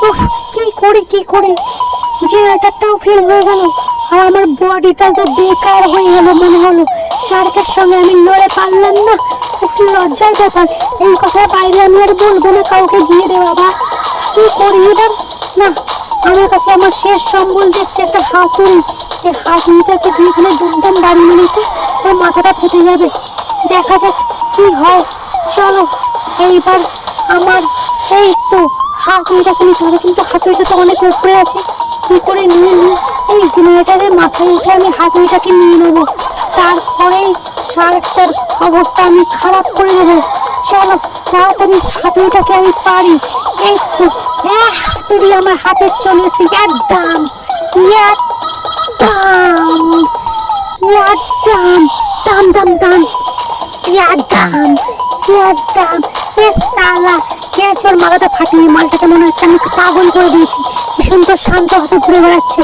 উফ, কি করে জেনারেটরটাও ফেল হয়ে গেল, আর আমার বডিটা তো বেকার হয়ে গেল মনে হলো। শার্কের সঙ্গে আমি লড়ে পারলাম না, খুব লজ্জার ব্যাপার। এই কথা বাইরে আমি আর বলবো না কাউকে, দিয়ে দে বাবা। কি করি এবার? না, আমার কাছে আমার শেষ সম্বল দেখছে একটা হাতুড়ি। এই হাতুড়িটাকে দিয়ে এখানে দুমদাম বাড়ি মেরেছে, ওর মাথাটা ফেটে যাবে। দেখা যাক কি হয়। চলো এইবার আমার এই তো হাতুড়িটাকে নিতে হবে, কিন্তু হাতুড়িটা তো অনেক উপরে আছে। কি করে নিয়ে নিই? এই জেনারেটারের মাথায় উঠে আমি হাতুড়িটাকে নিয়ে নেবো, তারপরেই শার্কটার অবস্থা আমি খারাপ করে দেবো। চলো তাড়াতাড়ি হাতুড়িটাকে আমি পারি। এই তো হাতুড়ি আমার হাতে চলে এসেছে। একদম একদম একদম দাম দাম দাম একদম একদম। এ সালা ক্যাচের মাথাটা ফাটিয়ে মালটাকে মনে হচ্ছে আমি পাগল করে দিয়েছি। ভীষণ তো শান্ত হাতে ঘুরে বেড়াচ্ছে।